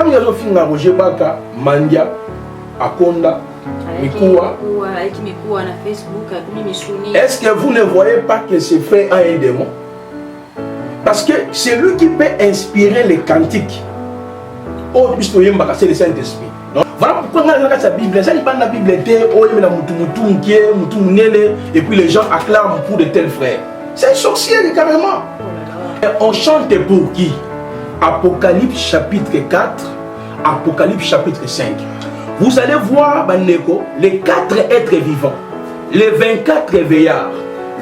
tant que vous finissez Roger Baka, Mandia, Akonda, Mikoua. Est-ce que vous ne voyez pas que ce frère a un démon? Parce que c'est lui qui peut inspirer les cantiques. Oh, puisque c'est le Saint-Esprit. Voilà pourquoi on a la Bible. Ça n'est pas la Bible, et puis les gens acclament pour de tels frères. C'est un sorcier carrément. On chante pour qui? Apocalypse chapitre 4, Apocalypse chapitre 5. Vous allez voir, Baneko, les 4 êtres vivants, les 24 veillards,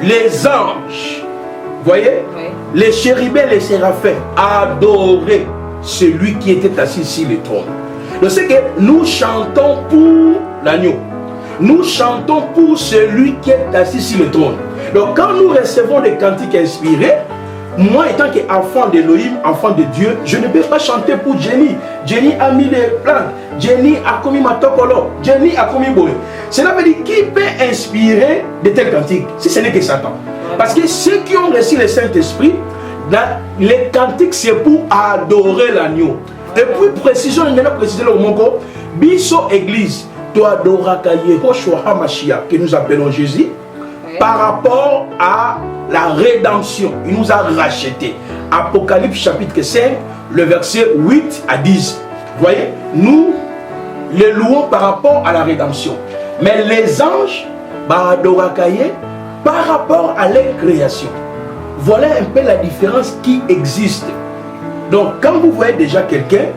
les anges, voyez, oui. Les chérubins, les séraphins, adorer celui qui était assis sur le trône. Donc c'est que nous chantons pour l'agneau. Nous chantons pour celui qui est assis sur le trône. Donc quand nous recevons des cantiques inspirés, moi étant qu'enfant d'Elohim, enfant de Dieu, je ne peux pas chanter pour Jenny. Jenny a mis les plantes. Jenny a commis ma tokolo. Jenny a commis boy. Cela veut dire qui peut inspirer de tels cantiques si ce n'est que Satan. Parce que ceux qui ont reçu le Saint-Esprit, les cantiques c'est pour adorer l'agneau. Et puis précision, il y a précisé le mot Biso Église, tu adoras Yehoshua HaMashiach, que nous appelons Jésus, par rapport à la rédemption. Il nous a rachetés. Apocalypse chapitre 5, le verset 8 à 10. Vous voyez, nous les louons par rapport à la rédemption. Mais les anges, par rapport à leur création. Voilà un peu la différence qui existe. Donc, quand vous voyez déjà quelqu'un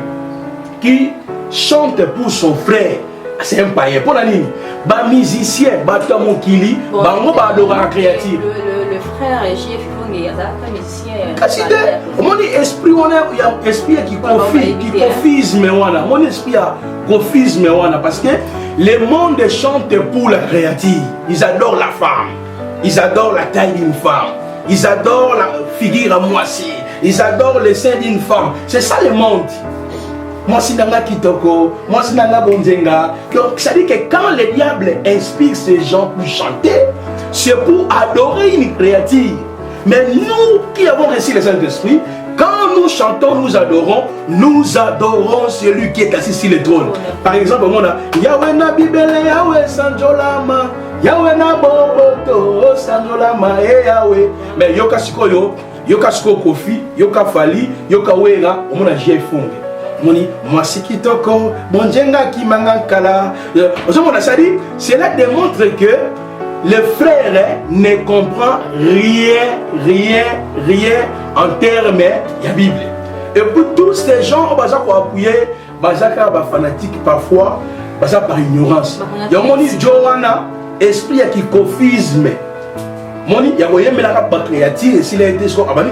qui chante pour son frère, c'est un païen. Pour la ligne, bah musicien, bah tamokili, bah on va adorer la créative. Le frère JF Fongi, il y a un musicien. On dit esprit, il y a un esprit qui confise, mais on a mon esprit a confise, mais on a parce que le monde chante pour la créative. Ils adorent la femme, ils adorent la taille d'une femme, ils adorent la figure à moitié. Ils adorent les seins d'une femme. C'est ça le monde. Moi, si nanga kitoko, moi, si nanga bonzenga. Ça dit que quand le diable inspire ces gens pour chanter, c'est pour adorer une créature. Mais nous qui avons reçu le Saint-Esprit, quand nous chantons, nous adorons celui qui est assis sur le trône. Par exemple, on a Yahweh na Bibele, Yahweh Sanjolama, Yahweh na Boboto, Sanjolama, Yahweh. Mais Yoka Sikoyo. Yoka Sko Kofi, Yoka Fali, Yoka Wera, on a J. Fongi. Moni, moi c'est qui toko, bonjenga qui mangankala. Cela démontre que le frère ne comprend rien en termes de la Bible. Et pour tous ces gens, on va appuyer, on fanatique parfois, par ignorance. Il y a mon Johanna, esprit qui confisme. Moni, ya voyé mais la créative et s'il a été sur la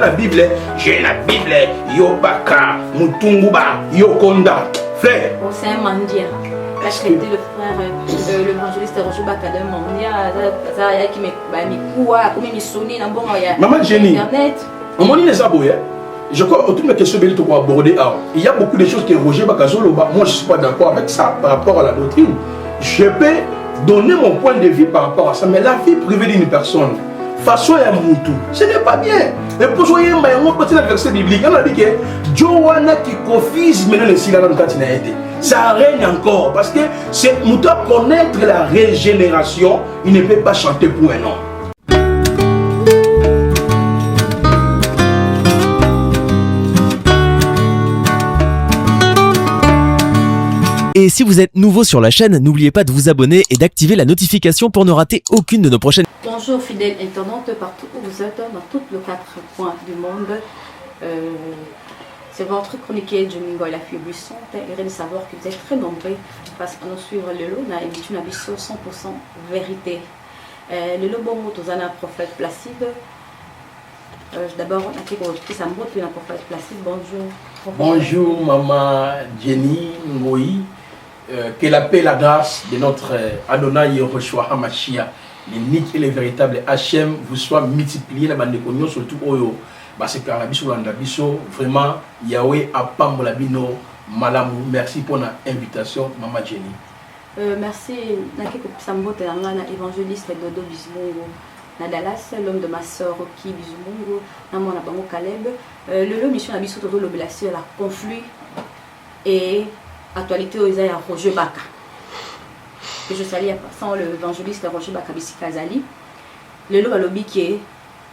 Bible, j'ai la Bible, yo baka, mutunguba, yo konda. Frère. C'est un mendiant. Là, je le frère, l'évangéliste Roger Baka d'un mendiant, ça qui me quoi, comme il me sonne, dans bon Maman Jenny. Moni les aboyés. Je crois que toutes mes questions pour aborder. Il y a beaucoup de choses que Roger Baka moi je ne suis pas d'accord avec ça par rapport à la doctrine. Je peux donner mon point de vue par rapport à ça, mais la vie privée d'une personne, façon à Moutou, ce n'est pas bien. Et pour jouer un petit verset biblique, on a dit que Johanna qui confise maintenant le silence dans le été. Ça règne encore parce que c'est Moutou connaître la régénération, il ne peut pas chanter pour un homme. Et si vous êtes nouveau sur la chaîne, n'oubliez pas de vous abonner et d'activer la notification pour ne rater aucune de nos prochaines. Bonjour fidèles internautes, partout où vous êtes, dans tous les 4 coins du monde. C'est votre chroniqueur Domingo et la fille buissante. Et de savoir que vous êtes très nombreux parce qu'on nous suivre le lot, on a émis une abisso 100% vérité. Le lot bon, nous avons un prophète Placide. D'abord, on a fait un mot puis un prophète Placide. Bonjour. Bonjour maman Jenny Ngoï. Que la paix et la grâce de notre Adonai Yehoshua HaMashiach, l'unique et le véritable Hachem, vous soient multipliés la bande de cognon, surtout Oyo. Parce que vraiment, Yahweh a pas mon malamou. Merci pour l'invitation, maman Jenny. Merci. Sambo évangéliste Dodo Bismongo. Nadalas, l'homme de ma soeur Roki Bizumungo, Namon Abango Caleb. Le mission a biso todo l'obéissance la conflit et actualité aux Isaïe à Roger Baka. Que je salue sans l'évangéliste Roger Baka Bisika Azali. Le lot à lobby qui est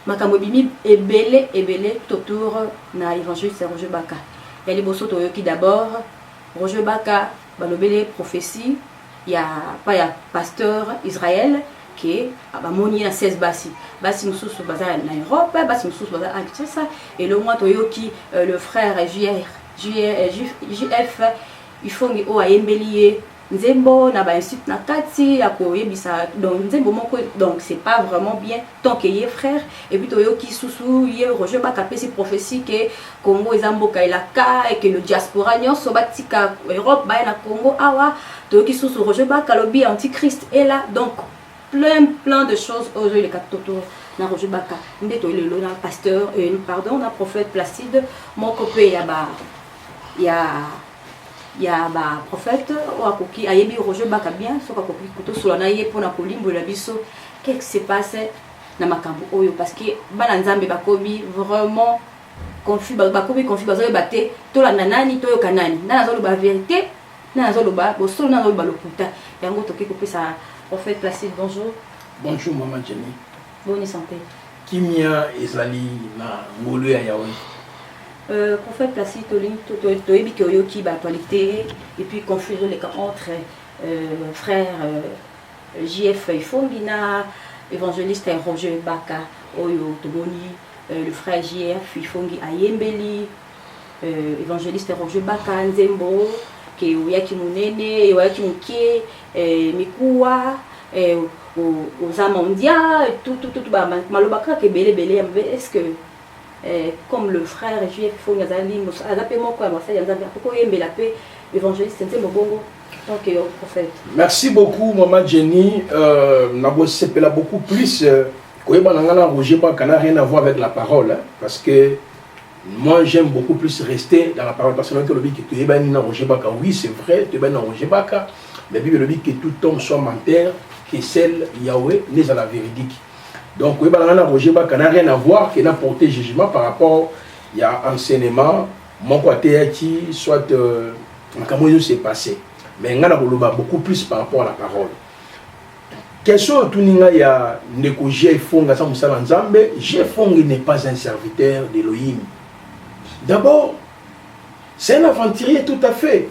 Makamobimi est belé tout autour na l'évangéliste Roger Baka. Il y a les bossos qui d'abord Roger Baka balobele prophétie. Il y a pas il y a pasteur Israël qui est à moni na 16 basi. Basi mususu bazar na Europe, basi mususu bazar en Kinshasa et le mois toyoki le frère JF il faut ngi o ayembelier nzembo na ba institut na kati ya koyebisa donc nzembo moko donc c'est pas vraiment bien tant que yé frère et puis toyoki susu yé Roger Baka pesi prophétie que Congo ezamboka elaka et que le diaspora nyonso batika Europe ba na Congo awa toyoki susu Roger Baka lobby antichrist et là donc plein de choses aujourd'hui les capitaux na Roger Baka ndeto le na pasteur pardon na prophète Placide mon copé il y a ba prophète ou akoki ayebi Roger Baka bien so akoki kuto solana ye pona kolimbo la biso qu'est-ce qui s'est passé na makambo oyo parce que bana nzambe bakobi vraiment confus bakobi confus bazo baté to la nanani to yo kanani na nazo ba vérité na nazo ba bo solo na nazo ba lokuta yango toki ko pesa prophète Placide bonjour. Bonjour maman Jenny. Bonne santé. Kimia ezali na ngolo ya Yahweh. Prophète Placide toyebi ke oyoki ba actualité et puis confusion les cas entre frère JF Ifongina évangéliste Roger Baka oyo toboni le frère JF Ifongi ayembeli évangéliste Roger Baka nzembo ke oyaki munene oyaki mukie mikuwa aux amandia tout ba malobaka ke belé est-ce que comme le frère JF Ifongi azali azapé moko ya mosali nzambe akoko yembela pe évangéliste nzembo bongo donc prophète. Merci beaucoup maman Jenny. Nabo sepela beaucoup plus koyeba nangana Roger Baka n'a rien à voir avec la parole hein, parce que moi j'aime beaucoup plus rester dans la parole parce que le dit que tu es na Roger Baka oui c'est vrai tu es na Roger Baka mais Bible dit que tout homme soit menteur que celle Yahweh n'est à la véridique. Donc koyeba nangana Roger Baka n'a rien à voir que n'a porté jugement par rapport il y a enseignement mon côté qui soit comment il s'est passé mais ngana koloba beaucoup plus par rapport à la parole. Question tuninga ya ndeko Jefonga sa musala nzambe Jefonga n'est pas un serviteur d'Elohim. D'abord, c'est un aventurier tout à fait.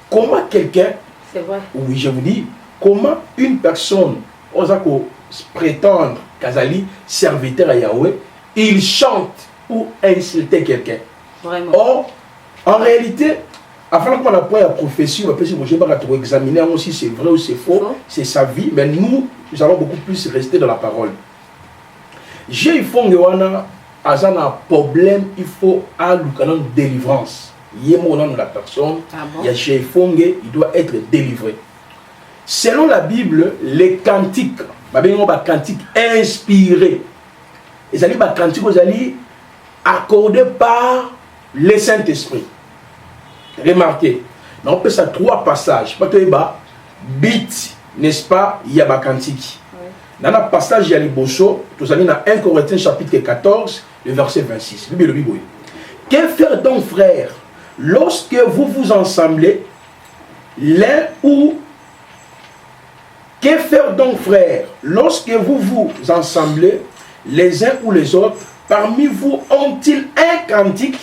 Comment quelqu'un, c'est vrai. Oui, je vous dis, comment une personne osako prétendre Kazali serviteur à Yahweh, il chante pour insulter quelqu'un. Vraiment. Or, en réalité, avant qu'on ait la prophétie, on va peut examiner si c'est vrai ou c'est faux, c'est sa vie, mais nous allons beaucoup plus rester dans la parole. J'ai fongewana azana problème, il faut à l'oukanon délivrance. Il y a mon nom de la personne, il y a chez Fonge, il doit être délivré. Selon la Bible, les cantiques, cantiques inspirés, les cantiques accordés par le Saint-Esprit. Remarquez, on peut ça 3 passages. Bit, n'est-ce pas, il y a ma cantique. Dans le passage, il y a les bosso, tout allons dans 1 Corinthiens chapitre 14, le verset 26. Que faire donc, frères, lorsque vous vous ensemblez, l'un ou que faire donc, frères, lorsque vous vous ensemblez, les uns ou les autres, parmi vous ont-ils un cantique,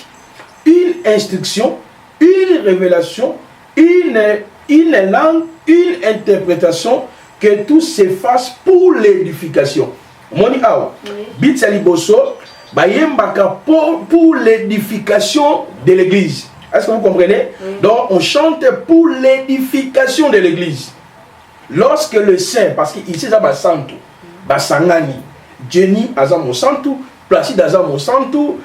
une instruction, une révélation, une langue, une interprétation, que tout s'efface pour l'édification. Moni awa, bitsali bosso, bayembaka pour l'édification de l'église. Est-ce que vous comprenez? Donc on chante pour l'édification de l'église. Lorsque le saint, parce qu'ici ça va santo, basangani, Jenny azamo santo, Placide azamo santo,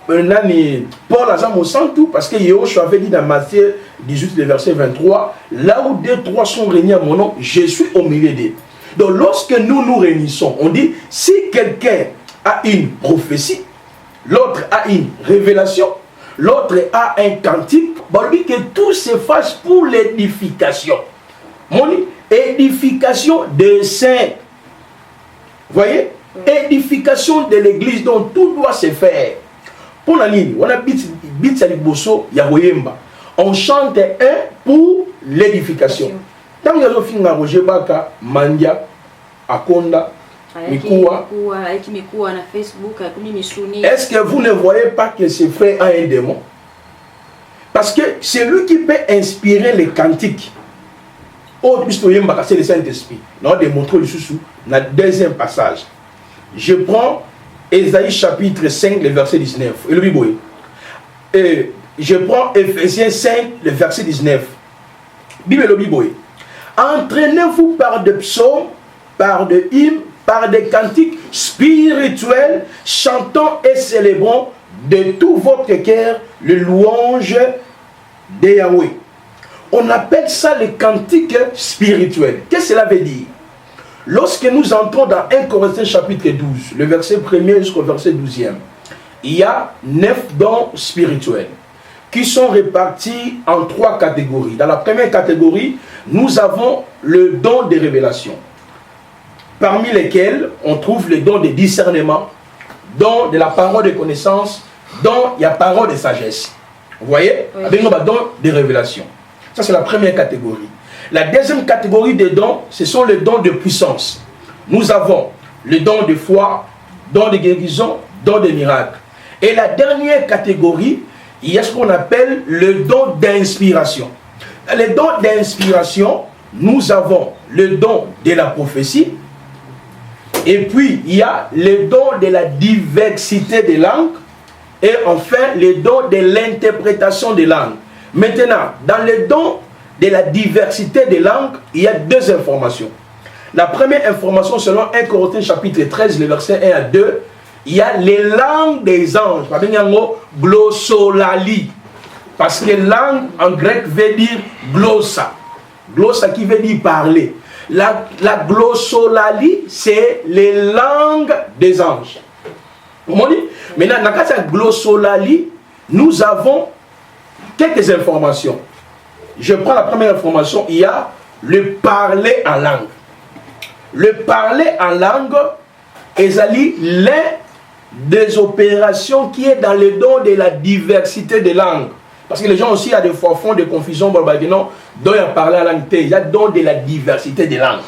Paul azamo santo, parce que Yéhoshua avait dit dans Matthieu 18, le verset 23, là où 2-3 sont réunis à mon nom, je suis au milieu d'eux. Donc lorsque nous nous réunissons, on dit, si quelqu'un a une prophétie, l'autre a une révélation, l'autre a un cantique, on dit que tout se fasse pour l'édification. On dit, édification des saints. Voyez? Édification de l'église, dont tout doit se faire. Pour la ligne, on a bit saliboso, yahoyemba. On chante un pour l'édification. Tant que vous avez Roger Baka, Mandia, Akonda, Mikoua, est-ce que vous ne voyez pas que ce frère a un démon? Parce que c'est lui qui peut inspirer les cantiques. Oh, c'est le Saint-Esprit. Nous allons démontrer le sous dans le deuxième passage. Je prends Ésaïe chapitre 5, le verset 19. Et je prends Éphésiens 5, le verset 19. Bible le Bible. Entraînez-vous par des psaumes, par des hymnes, par des cantiques spirituels, chantant et célébrant de tout votre cœur le louange de Yahweh. On appelle ça les cantiques spirituels. Qu'est-ce que cela veut dire? Lorsque nous entrons dans 1 Corinthiens chapitre 12, le verset 1er jusqu'au verset 12e, il y a 9 dons spirituels qui sont répartis en 3 catégories. Dans la première catégorie, nous avons le don de révélation, parmi lesquels on trouve le don de discernement, don de la parole de connaissance, don il y a parole de sagesse. Vous voyez? Oui. Avec nous, don de révélation. Ça, c'est la première catégorie. La deuxième catégorie des dons, ce sont les dons de puissance. Nous avons le don de foi, don de guérison, don de miracle. Et la dernière catégorie, il y a ce qu'on appelle le don d'inspiration. Les dons d'inspiration, nous avons le don de la prophétie, et puis il y a le don de la diversité des langues, et enfin le don de l'interprétation des langues. Maintenant, dans le don de la diversité des langues, il y a 2 informations. La première information, selon 1 Corinthiens chapitre 13, le verset 1 à 2, il y a les langues des anges. Glossolali. Parce que langue en grec veut dire glossa. Glossa qui veut dire parler. La glossolali, c'est les langues des anges. Comment dit? Maintenant, dans la glossolali, nous avons quelques informations. Je prends la première information, il y a le parler en langue. Le parler en langue est l'un des opérations qui est dans le don de la diversité des langues. Parce que les gens aussi, à des fois, font des confusions. Non, don à parler en langue, il y a don de la diversité des langues.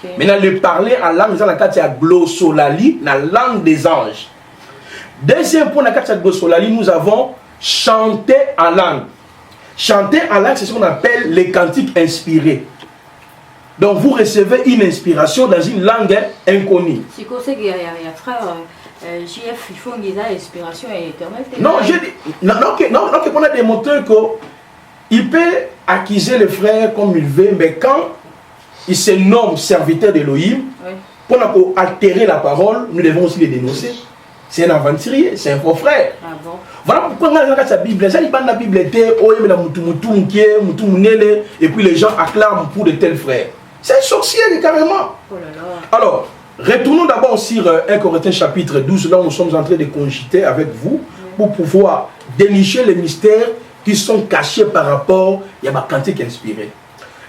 Okay. Maintenant, le parler en langue, dans la carte, il y a glossolali, la langue des anges. Deuxième point, dans la carte glossolali, nous avons chanter en langue. Chanter en langue, c'est ce qu'on appelle les cantiques inspirés. Donc, vous recevez une inspiration dans une langue inconnue. Si vous savez qu'il y a frère JF, il faut une inspiration éternelle. Non, je dis, non, on a démontré qu'il peut accuser le frère comme il veut, mais quand il se nomme serviteur d'Elohim, oui, pour altérer la parole, nous devons aussi les dénoncer. C'est un aventurier, c'est un faux frère. Ah bon? Voilà pourquoi on a sa Bible. Ça, il parle de la Bible, et puis les gens acclament pour de tels frères. C'est un sorcier, carrément. Oh là là. Alors, retournons d'abord sur 1 Corinthiens chapitre 12, là où nous sommes en train de cogiter avec vous, pour pouvoir dénicher les mystères qui sont cachés par rapport à ma cantique inspirée.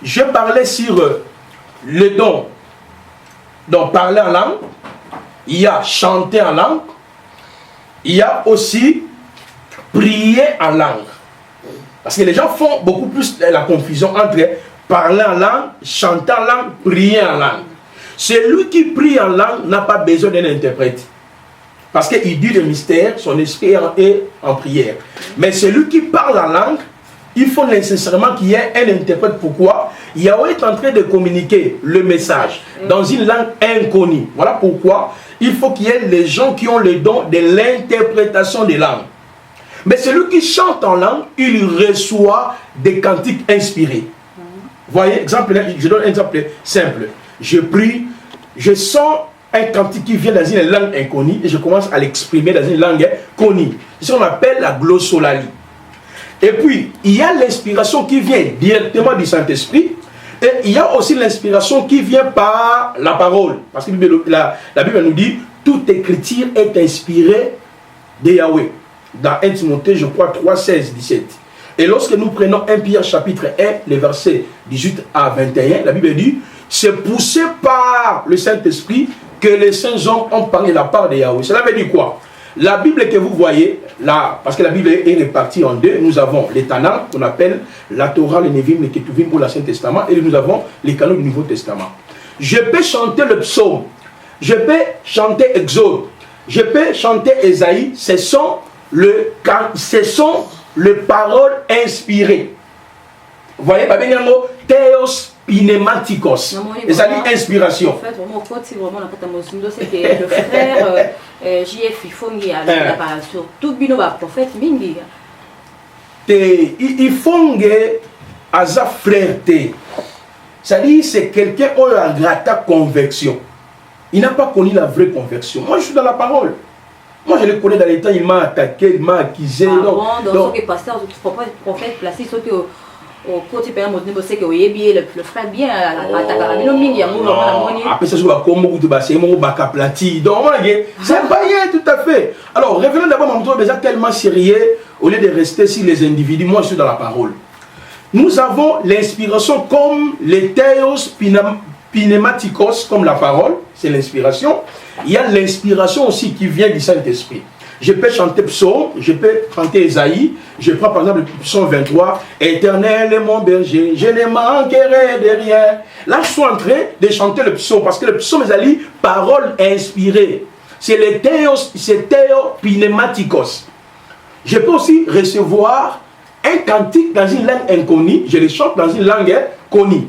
Je parlais sur le don. Donc, parler en langue, il y a chanter en langue, il y a aussi prier en langue. Parce que les gens font beaucoup plus la confusion entre parler en langue, chanter en langue, prier en langue. Celui qui prie en langue n'a pas besoin d'un interprète. Parce qu'il dit le mystère, son esprit est en prière. Mais celui qui parle en langue, il faut nécessairement qu'il y ait un interprète. Pourquoi? Yahweh est en train de communiquer le message dans une langue inconnue. Voilà pourquoi il faut qu'il y ait les gens qui ont le don de l'interprétation des langues. Mais celui qui chante en langue, il reçoit des cantiques inspirés. Voyez, exemple, je donne un exemple simple. Je prie, je sens un cantique qui vient dans une langue inconnue et je commence à l'exprimer dans une langue connue. C'est ce qu'on appelle la glossolalie. Et puis, il y a l'inspiration qui vient directement du Saint-Esprit et il y a aussi l'inspiration qui vient par la parole. Parce que la Bible nous dit, toute écriture est inspirée de Yahweh. Dans 1 Timothée, je crois, 3, 16, 17. Et lorsque nous prenons 1 Pierre chapitre 1, les versets 18 à 21, la Bible dit, c'est poussé par le Saint-Esprit que les saints hommes ont parlé de la part de Yahweh. Cela veut dire quoi? La Bible que vous voyez, là, parce que la Bible est répartie en deux, nous avons les Tanakh, qu'on appelle la Torah, les Nevim, les Ketuvim pour l'Ancien Testament, et nous avons les canons du Nouveau Testament. Je peux chanter le psaume, je peux chanter Exode, je peux chanter Ésaïe, ce sont les paroles inspirées. Vous voyez, Theos Pneumatikos. C'est-à-dire inspiration. En fait, vraiment, c'est vraiment la Katamosundo, c'est que le frère JF Ifongi a la sur tout bino prophète Mingi. Ifongi a sa frèreté. C'est-à-dire c'est quelqu'un qui a une grata conversion. Il n'a pas connu la vraie conversion. Moi, je suis dans la parole. Moi, je le connais dans les temps, il m'a attaqué, il m'a accusé. Donc, ce que pasteur, prophète placé, ce que au côté père Modne c'est que le frère bien attaquer la mingi ya molo na moni. Après ça, je vais comme beaucoup de bassin, mon bac plati. Donc, c'est pas rien tout à fait. Alors, revenons d'abord à mon déjà tellement sérieux au lieu de rester sur les individus. Moi, je suis dans la parole. Nous avons l'inspiration comme les Theos Pneumatikos, comme la parole, c'est l'inspiration. Il y a l'inspiration aussi qui vient du Saint-Esprit. Je peux chanter psaume, je peux chanter Ésaïe. Je prends par exemple le psaume 23. Éternel est mon berger, je ne manquerai de rien. Là, je suis en train de chanter le psaume parce que le psaume est parole inspirée. C'est le Theos Pneumatikos. Je peux aussi recevoir un cantique dans une langue inconnue. Je le chante dans une langue connue.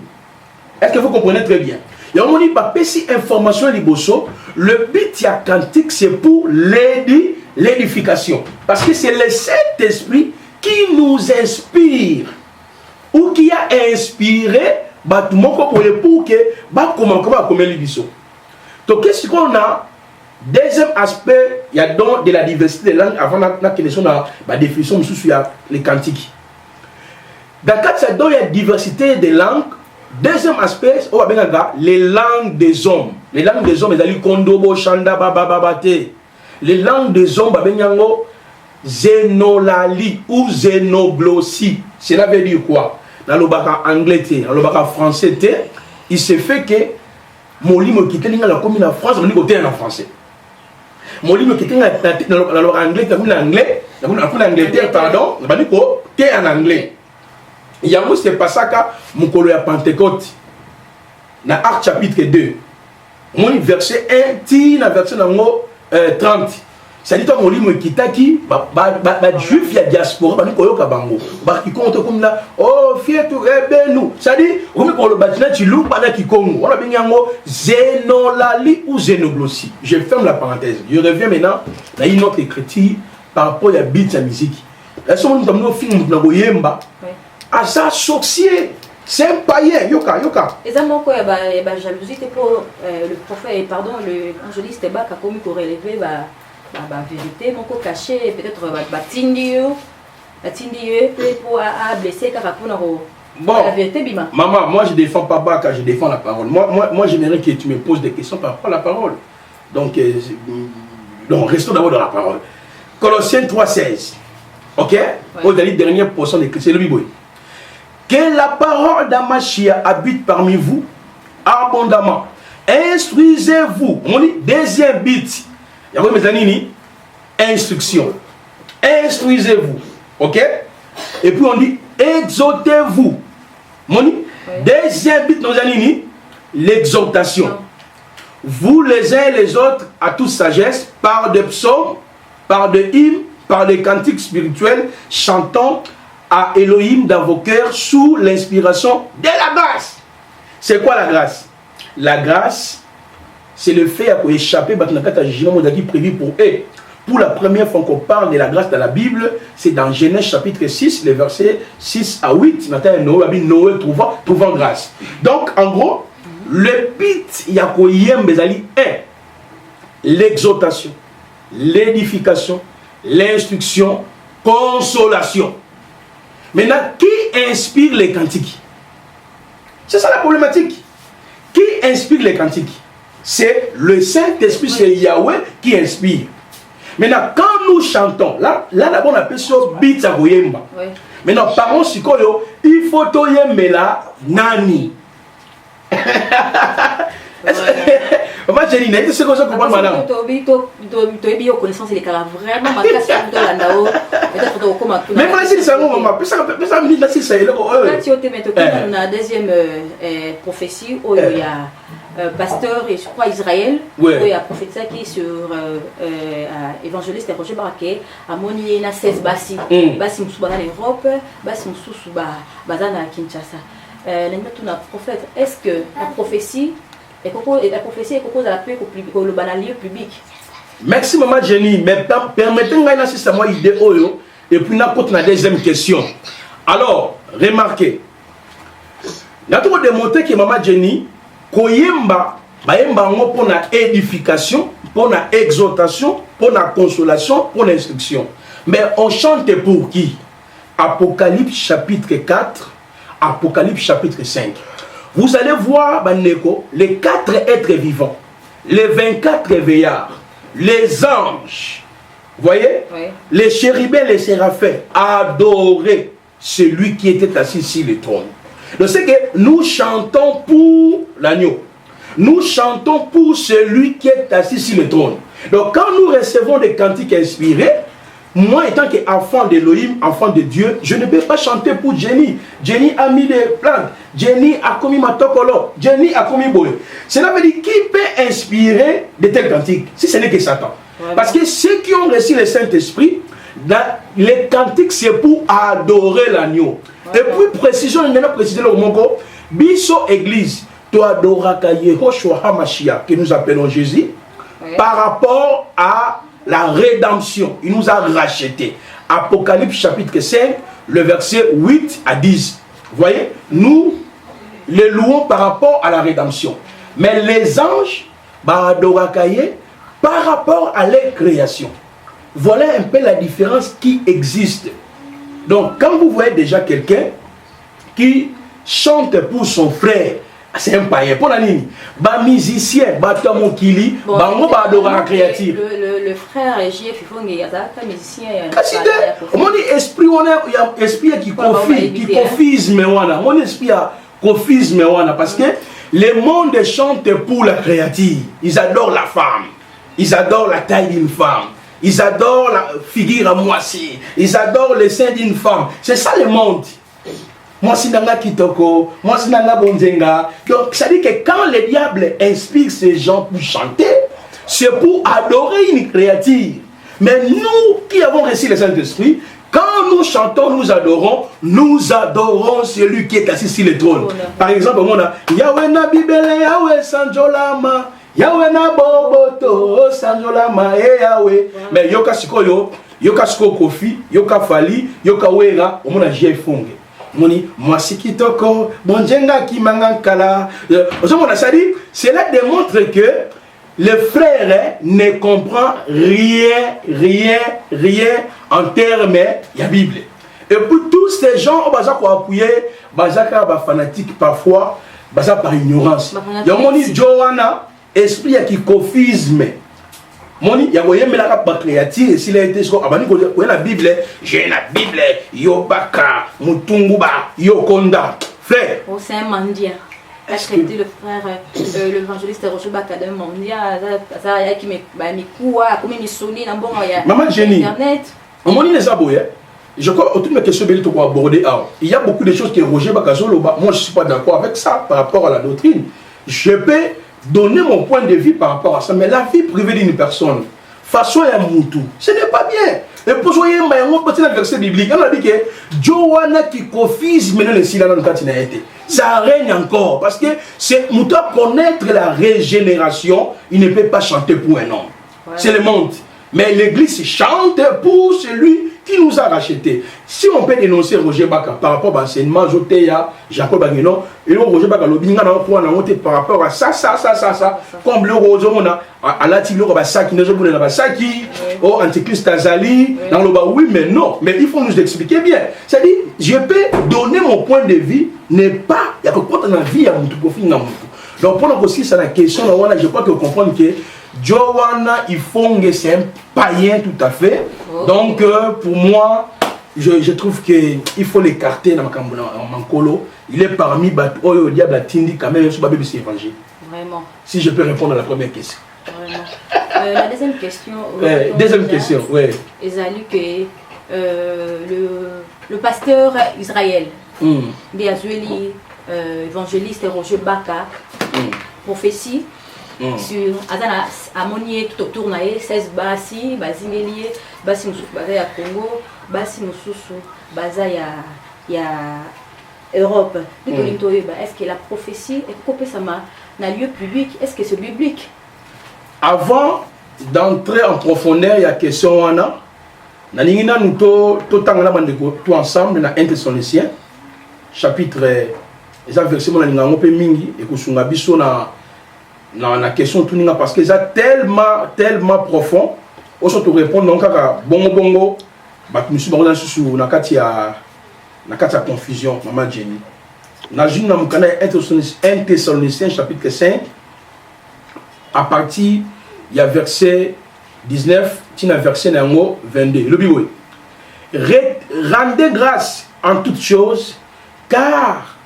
Est-ce que vous comprenez très bien? Il y a un moment si information liboso, le but de cantique c'est pour l'édification. Parce que c'est le Saint-Esprit qui nous inspire ou qui a inspiré pour que comment libiso. Donc qu'est-ce qu'on a? Deuxième aspect, il y a donc de la diversité des langues avant la question de la définition sur les cantiques. Dans le cadre il y a diversité des langues. Deuxième aspect, les langues des hommes. Les langues des hommes, c'est-à-dire Kondobo, Shanda, Bababate. Les langues des hommes, Zénolali ou Zénoglossie. Cela veut dire quoi? Dans le bac anglais, dans le bac français, il se fait que mon livre qui est la commune en France, on dit en français. Mon livre qui est dans le anglais, en Angleterre, pardon, on dit en anglais. Il y a c'est pas ça que mon collègue à Pentecôte dans Actes chapitre 2 mon verset 1 dans verset 30 ça dit toi mon livre qui t'a qui juif ya diaspora ba ko yoka bango ba ki compte comme là oh fier tout nous ça dit on ko le batina tu loup ba ki kongo on a bien yango zénolali ou zénoglossie. Je ferme la parenthèse. Je reviens maintenant dans une autre écriture par rapport à beat sa musique. Là son nous avons film na goyemba. Ah ça sorcier, c'est un païen, yoka. Et ça manque la jalousie pour le prophète, pardon, l'évangéliste qui a commis pour relever la vérité, mon co caché peut-être batindio pour blesser car pour la vérité bima. Maman, moi je défends pas Baka, je défends la parole. Moi j'aimerais que tu me poses des questions par rapport à la parole. Donc restons d'abord dans la parole. Colossiens 3,16. OK? Au dernier portion de c'est le Bible. Que la parole d'Amashia habite parmi vous abondamment. Instruisez-vous. On dit deuxième bit. Il y a mes amis, instruction. Instruisez-vous. Ok? Et puis on dit exhortez-vous. On dit deuxième bit, nos amis, l'exhortation. Vous les uns et les autres à toute sagesse, par des psaumes, par des hymnes, par des cantiques spirituels, chantant à Elohim dans vos cœurs sous l'inspiration de la grâce. C'est quoi la grâce? La grâce, c'est le fait à échapper à jugement prévu pour eux. Pour la première fois qu'on parle de la grâce dans la Bible, c'est dans Genèse chapitre 6, les versets 6 à 8. Noé trouvant grâce. Donc, en gros, le but, il y a l'exhortation, l'édification, l'instruction, consolation. Maintenant, qui inspire les cantiques? C'est ça la problématique. Qui inspire les cantiques? C'est le Saint-Esprit, c'est Yahweh qui inspire. Maintenant, quand nous chantons, là d'abord on appelle ça beat à goyemba. Maintenant, parents sikoyo, il faut toyembe la nani. Maman Jenny, c'est comme ça qu'on parle madame. Tu as connaissance, il est vraiment ma casse de l'andao. Mais vas-y, ça maman, ça me dit là si ça est là. Là tu on a deuxième prophétie où il y a pasteur et je crois Israël où il y a prophétie qui est sur évangéliste Roger Baraké à Moni na 16 basi basi msuba en Europe basi msusu bazana Kinshasa. Nous prophète, est-ce que la prophétie est cause à la paix au lieu public? Merci maman Jenny, mais permettez-moi d'assister à moi idée et puis n'importe la deuxième question. Alors, remarquez, nous avons démontré que maman Jenny, koyemba bayemba pour la édification, pour la exhortation, pour la consolation, pour l'instruction. Mais on chante pour qui? Apocalypse chapitre 4. Apocalypse chapitre 5. Vous allez voir, Baneko, les 4 êtres vivants, les 24 vieillards, les anges, voyez, les chérubins, les séraphins, adorer celui qui était assis sur le trône. Donc c'est que nous chantons pour l'agneau. Nous chantons pour celui qui est assis sur le trône. Donc quand nous recevons des cantiques inspirés, moi, étant qu'enfant d'Elohim, enfant de Dieu, je ne peux pas chanter pour Jenny. Jenny a mis des plantes. Jenny a commis ma tokolo. Jenny a commis boy. Cela veut dire qui peut inspirer de tels cantiques si ce n'est que Satan. Ouais, parce que ceux qui ont reçu le Saint-Esprit, les cantiques, c'est pour adorer l'agneau. Ouais, et puis, précision, il y a précisé le mot Biso Église, tu adoras Yehoshua HaMashiach, que nous appelons Jésus, par rapport à la rédemption. Il nous a rachetés. Apocalypse chapitre 5, le verset 8 à 10. Vous voyez, nous les louons par rapport à la rédemption. Mais les anges, par rapport à leur création. Voilà un peu la différence qui existe. Donc, quand vous voyez déjà quelqu'un qui chante pour son frère, c'est un païen. Pour la ligne, musicien, Batamokili, Bango Badora créatif. Le frère JF, il faut qu'il y ait un musicien. On dit esprit, on a esprit qui confise, mon esprit a confise, parce que le monde chante pour la créative. Ils adorent la femme, ils adorent la taille d'une femme, ils adorent la figure à moitié, ils adorent le sein d'une femme. C'est ça le monde. Moi, si nanga kitoko, moi, si nanga bonzenga. Donc, ça dit que quand le diable inspire ces gens pour chanter, c'est pour adorer une créature. Mais nous qui avons reçu le Saint-Esprit, quand nous chantons, nous adorons celui qui est assis sur le trône. Par exemple, on a Yahweh na Bibele, Yahweh Sanjolama, Yahweh na Boboto, Sanjolama, Yahweh. Mais Yoka Sikoyo, Yoka Siko Kofi, Yoka Fali, Yoka Wera, on a J. Fonge. Moni, moi si kitoko, bonjenga ki mangankala. Cela démontre que le frère ne comprend rien en termes de la Bible. Et pour tous ces gens, on va appuyer, fanatiques parfois, par ignorance. Il y a moni Johanna, esprit qui confisme. Moni, il y a un créatif, et s'il a été la Bible, j'ai la Bible, Yobaka, Mutunguba, Yokonda. Frère. Oh, c'est un mendiant. Acheter le frère, l'évangéliste Roger Baka d'un mendiant, ça y a qui me coua, comme il me sonne, Maman Jenny, Moni les aboyés. Je crois que toutes mes questions pour aborder. Il y a beaucoup de choses que Roger Baka Zoloba, moi je ne suis pas d'accord avec ça par rapport à la doctrine. Je peux donner mon point de vue par rapport à ça, mais la vie privée d'une personne, façon à Moutou, ce n'est pas bien. Et pour ça, il y a un petit verset biblique. On a dit que Johanna qui confise maintenant le silence dans le cas été. Ça règne encore parce que c'est Moutou connaître la régénération, il ne peut pas chanter pour un homme. Ouais. C'est le monde. Mais l'église chante pour celui qui nous a rachetés. Si on peut dénoncer Roger Baka par rapport à l'enseignement, Jacob Baguenon, et Roger Baka, par rapport à ça, comme le Roger, on a à la télé, ça qui nous a ça qui, au Antichrist Azali, dans le bas, oui, mais non. Mais il faut nous expliquer bien. C'est-à-dire, je peux donner mon point de vue, n'est pas, il y a que quoi dans la vie, il y a mon tout profil dans mon tout. Donc, pour nous aussi, c'est la question, je crois que vous comprenez que Johanna, il faut que c'est un païen tout à fait. Donc, pour moi, je trouve qu'il faut l'écarter dans Mankolo. Il est parmi le diable a Tindi quand même sur Babé évangile. Vraiment. Si je peux répondre à la première question. Vraiment. La deuxième question. Deuxième question, oui. Ils ont lu que le pasteur Israël, Biazueli, évangéliste Roger Baka, prophétie sur Adana Amonier tout autour nae 16 basi bazingelier basi mususu baza ya Congo basi mususu baza ya Europe. Est-ce que la prophétie est copésama dans lieu public? Est-ce que c'est biblique? Avant d'entrer en profondeur, il y a question wana. Naningina nous tout ensemble dans 1 Thessaloniciens chapitre verset mon lingango pe mingi et kusunga biso na question tuninga parce que ça tellement profond. On se répondre donc à bongo ba musu bango sur na kati ya confusion maman Jenny. Na jina mukana 1 Thessaloniciens chapitre 5 à partir il y a verset 19 tina verset 22 le bible rendez grâce en toutes choses car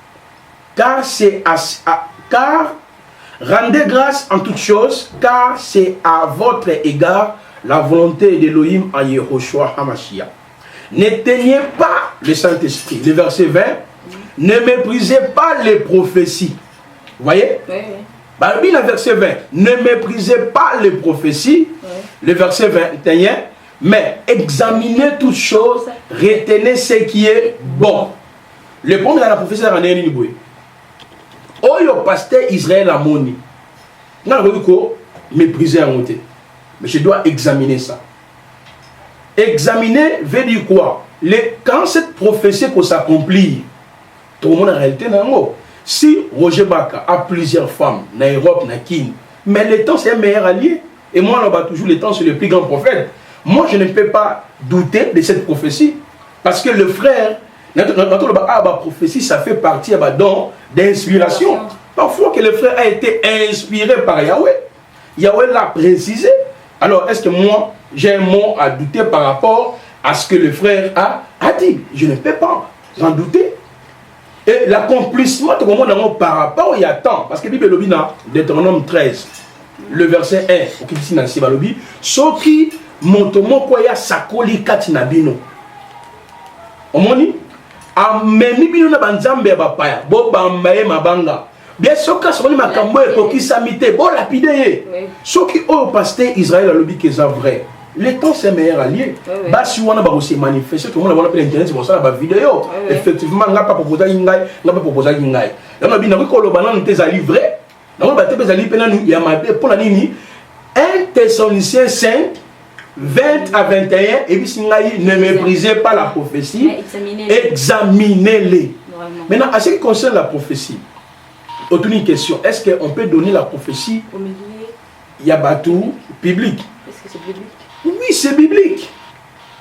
rendez grâce en toutes choses car c'est à votre égard la volonté d'Élohim en Yehoshua HaMashiach. N'éteignez pas le Saint-Esprit. Le verset 20, ne méprisez pas les prophéties. Vous voyez? Oui. Le verset 20, ne méprisez pas les prophéties. Oui. Le verset 21, mais examinez toutes choses, retenez ce qui est bon. Le point de la prophétie, c'est Niboué. Oyo pasteur Israël Amoni. Non, mépriser en côté. Mais je dois examiner ça. Examiner veut dire quoi? Quand cette prophétie peut s'accomplir, tout le monde en réalité non. Si Roger Baka a plusieurs femmes, en Europe, en Kin, mais le temps c'est un meilleur allié. Et moi, on va toujours le temps, c'est le plus grand prophète. Moi, je ne peux pas douter de cette prophétie. Parce que le frère, notre prophétie, ça fait partie d'inspiration. Parfois que le frère a été inspiré par Yahweh. Yahweh l'a précisé. Alors, est-ce que moi, j'ai un mot à douter par rapport à ce que le frère a dit? Je ne peux pas en douter. Et l'accomplissement par rapport au temps, parce que la Bible dit dans Deutéronome 13, le verset 1, qui dit dans Sibalobi, ce qui montomo koya sakoli katina bino. Omoni, amemi bino na banzambe bapaya, bo bambaye mabanga. Bien sûr que ce makambo est pour qui s'amite, bon lapide. Ce qui au pasteur Israël a lobby qui c'est vrai. Le temps c'est meilleur allié. Bah si on a pas aussi manifesté, tout le monde a appelé internet c'est pour ça la vidéo. Effectivement, on n'a pas proposé Ingai, on n'a pas proposé Ingai. Là on a bien que le banan était livré. Là on va te faire livrer là nous il y a marqué pour la ligne 1 Thessaloniciens 5 20 à 21 et puis Singai ne méprisez pas la prophétie, examinez-les. Maintenant à ce qui concerne la prophétie, autre une question, est-ce qu'on peut donner la prophétie au milieu Yabatou public? Est-ce que c'est biblique? Oui, c'est biblique.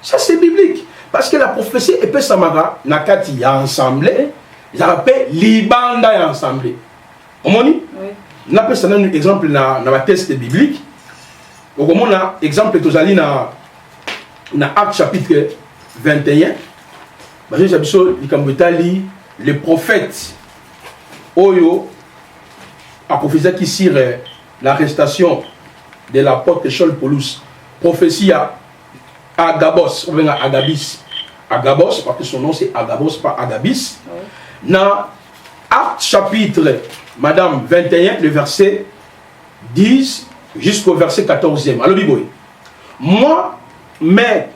Ça, c'est biblique. Parce que la prophétie, et puis Samara, Nakati y a ensemble, ils appellent Libanda y a ensemble. On m'a dit? On appelle ça un exemple dans la test biblique. Donc, on a exemple, tous allés dans Acte chapitre 21. Le prophète Oyo a prophétisé qui sur l'arrestation de l'apôtre Saul Paulus. Prophétie à Agabos, ou bien à Agabis. Agabos, parce que son nom c'est Agabos, pas Agabis. Dans Acte chapitre, madame, 21, le verset 10 jusqu'au verset 14e. Allo Biboy. Moi, mais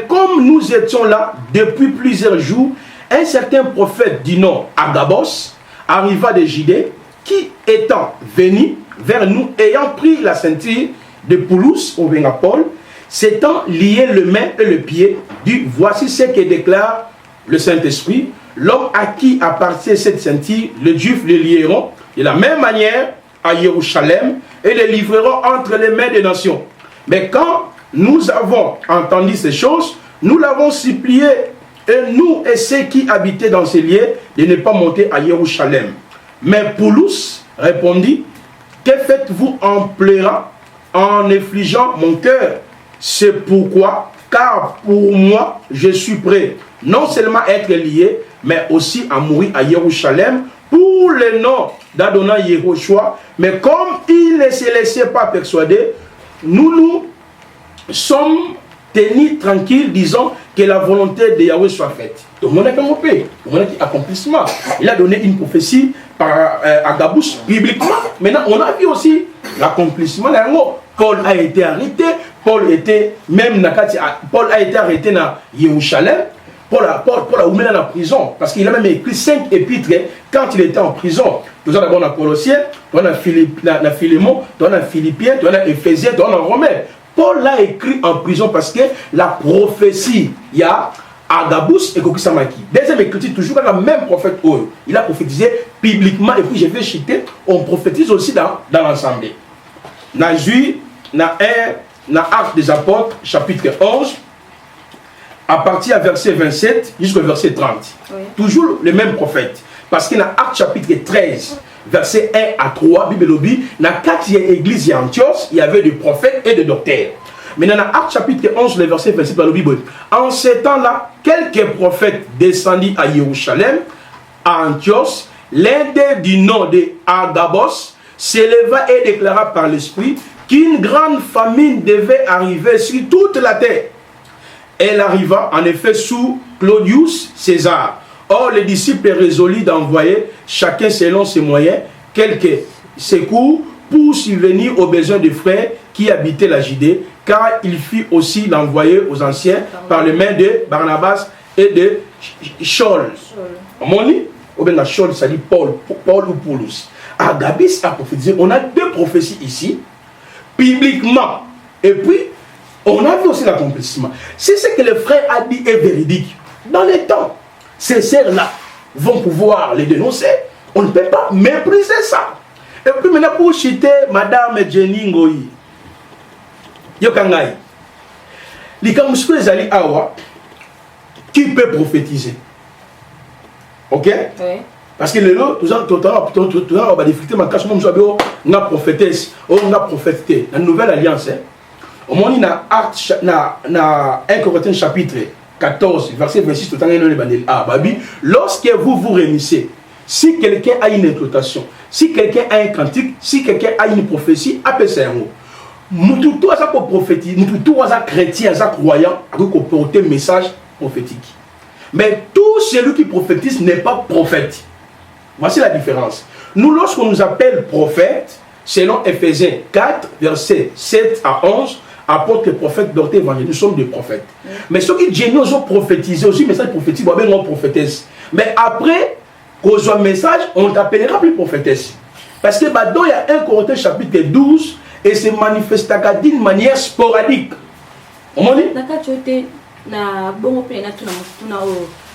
comme nous étions là depuis plusieurs jours, un certain prophète du nom Agabos arriva de Judée, qui étant venu vers nous, ayant pris la ceinture de Paulus, au bien à Paul, s'étant lié le main et le pied, dit voici ce que déclare le Saint-Esprit, l'homme à qui appartient cette ceinture, les Juifs le lieront de la même manière à Jérusalem et le livreront entre les mains des nations. Mais quand nous avons entendu ces choses, nous l'avons supplié, et nous et ceux qui habitaient dans ces lieux, de ne pas monter à Jérusalem. Mais Paulus répondit, que faites-vous en pleurant, en affligeant mon cœur? C'est pourquoi, car pour moi, je suis prêt non seulement à être lié, mais aussi à mourir à Jérusalem pour le nom d'Adonai Yehoshua. Mais comme il ne se laissait pas persuader, nous sommes tenus tranquilles, disons que la volonté de Yahweh soit faite. Donc, on a comme paix, on a accomplissement. Il a donné une prophétie par Agabus bibliquement. Maintenant, on a vu aussi l'accomplissement. Paul a été arrêté. Paul a été arrêté dans Jérusalem. Paul a ouvert dans la prison parce qu'il a même écrit 5 épîtres quand il était en prison. Nous avons d'abord dans Colossiens, dans Philémon, dans Philippiens, dans Éphésiens, dans Romains. Paul l'a écrit en prison parce que la prophétie, il y a Agabus et Kokisamaki. Deuxième écriture, toujours dans le même prophète. Il a prophétisé publiquement et puis je vais citer, on prophétise aussi dans l'ensemble. Dans Actes des Apôtres, chapitre 11, à partir du verset 27 jusqu'au verset 30. Oui. Toujours le même prophète. Parce que dans Actes chapitre 13, verset 1 à 3, Bible lobby, dans la 4e église d'Antioche, il y avait des prophètes et des docteurs. Mais dans Actes chapitre 11, le verset 27, dans le Bible, en ce temps-là, quelques prophètes descendus à Jérusalem, à Antioche, l'un d'eux du nom de Agabos s'éleva et déclara par l'Esprit qu'une grande famine devait arriver sur toute la terre. Elle arriva en effet sous Claudius César. Or, les disciples résolus d'envoyer, chacun selon ses moyens, quelques secours pour subvenir aux besoins des frères qui habitaient la Judée, car il fit aussi l'envoyer aux anciens par les mains de Barnabas et de Saul. Mon lit, ou bien Saul, ça dit Paul ou Paulus. Agabus a prophétisé. On a 2 prophéties ici, publiquement. Et puis, on a vu aussi l'accomplissement. Si ce que le frère a dit est véridique, dans les temps, ces sœurs-là vont pouvoir les dénoncer. On ne peut pas mépriser ça. Et puis maintenant, pour citer Madame Jenny Ngoyi, Yokangai, les Kamusko Zali Awa, qui peut prophétiser? Ok? Oui. Parce que les lots, tout on va défecter ma cache, on a prophétesse, on a prophété. La nouvelle alliance, au moment où il y a 1 Corinthiens chapitre 14, verset 26, tout lorsque vous vous réunissez, si quelqu'un a une exhortation, si quelqu'un a un cantique, si quelqu'un a une prophétie, appelez-ça un mot. Nous tous pour prophétiser, nous tous chrétiens, croyants, pour porter un message prophétique. Mais tout celui qui prophétise n'est pas prophète. Voici la différence. Nous, lorsqu'on nous appelle prophète, selon Éphésiens 4, versets 7 à 11, apôtres, prophètes, docteurs, évangélistes, nous sommes des prophètes. Mais ceux qui géniaux ont prophétisé aussi, message prophétique, on va prophétesse. Mais après, qu'on soit message, on t'appellera plus prophétesse. Parce que il y a 1 Corinthiens chapitre 12 et se manifestera d'une manière sporadique. On m'a dit?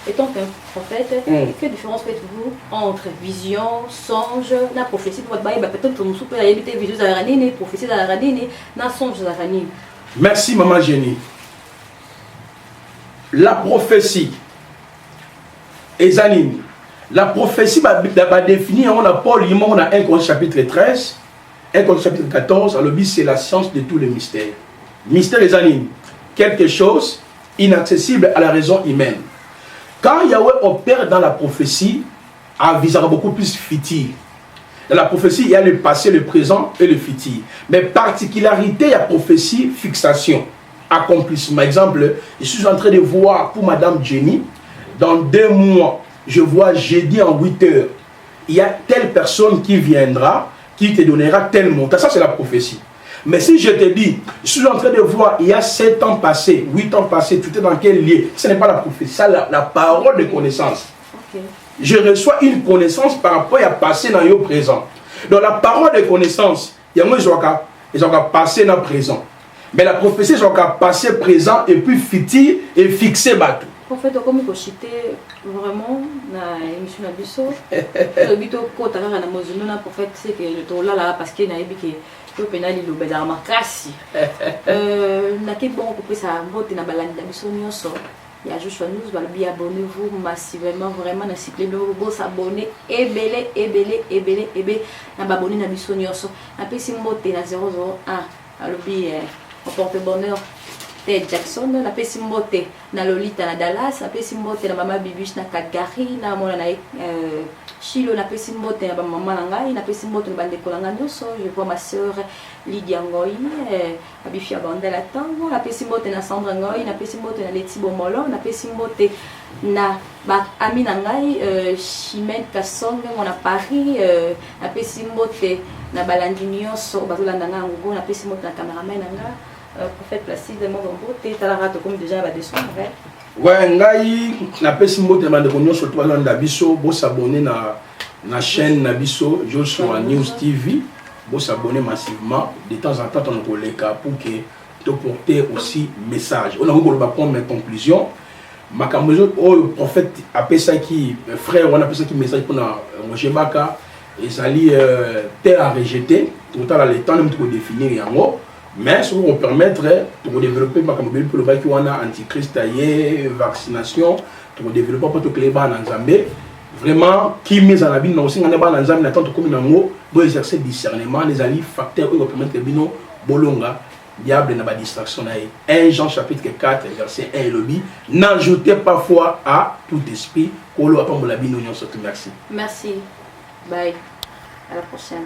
Étant qu'un prophète, quelle différence faites-vous entre vision, songe, la prophétie? Peut-être que nous sommes habiter vision à la prophétie à la songe à la. Merci maman Jenny. La prophétie Ezanine. La prophétie va définir, on a Paul, on a 1 Corinthiens chapitre 13, 1 Corinthiens chapitre 14, alors c'est la science de tous les mystères. Mystère Ezanine, quelque chose inaccessible à la raison humaine. Quand Yahweh opère dans la prophétie, avisera beaucoup plus futur. Dans la prophétie, il y a le passé, le présent et le futur. Mais particularité, il y a prophétie, fixation, accomplissement. Exemple, je suis en train de voir pour Madame Jenny, dans 2 mois, je vois jeudi en 8 heures, il y a telle personne qui viendra, qui te donnera tel montant. Ça, c'est la prophétie. Mais si je te dis, je suis en train de voir, il y a 7 ans passés, 8 ans passés, tu es dans quel lieu? Ce n'est pas la prophétie, c'est la parole de connaissance. Okay. Je reçois une connaissance par rapport à passer dans le présent. Donc la parole de connaissance, il y a moi, ils ont passé dans le présent. Mais la prophétie, ils ont passé présent et puis futur et fixé bateau. En fait, comme vous citez vraiment dans l'émission de Bisso, le but au côté de la Mosune, le prophète, c'est que le tour là, parce qu'il y a un le pénal il obéit à ma classe. Na qui bon pour ça voter na balade de Bisso nyonso. Il y a juste nous va bien abonnez-vous massivement vraiment na cycle de robot s'abonner ebele na abonner na Bisso nyonso. Na pesi mbote na 001 alobi on porte bonheur Ted Jackson na pesi mbote na Lolita na Dallas na pesi mbote na mama Bibish na Kadgari na mona na Chilo na pesi mbote na mama na ngai na pesi mbote na bandeko na ngai nyonso. Je vois ma sœur Lydia Ngoi abifia bandela tango na pesi mbote na Sandra Ngoi na pesi mbote na Leti Bomolo na pesi mbote na ba ami na ngai Chimène Kasonge mona Paris na pesi mbote na balandi nyonso bazolanda nga ngugo na pesi mbote na cameraman na nga Prophète Placide Mobombote talarato comme déjà ba descendre ouais ngai na pesi mbote na bandeko nyonso to balanda biso bo s'abonner na chaîne na biso Joshua News TV bo s'abonner massivement de temps en temps on koleka pour que te porter aussi message on a ngolo ba prendre mes conclusions makambo o prophète apesa qui frère on appelle ça qui message pour na Mojebaka et sali terre à rejeter tout à le temps même pour définir yango. Mais ça va permettre de développer pour le bail qui a antichrist, vaccination, de développer pour tout les bancs en Zambie. Vraiment, qui met en la vie, nous aussi on est dans Zambie, n'attend comme un mot, doit exercer discernement, les alliés facteurs qui vont permettre que bino bolonga diable n'a pas distraction. 1 Jean chapitre 4 verset 1 et le bi. N'ajoutez pas foi à tout esprit. Merci. Merci. Bye. À la prochaine.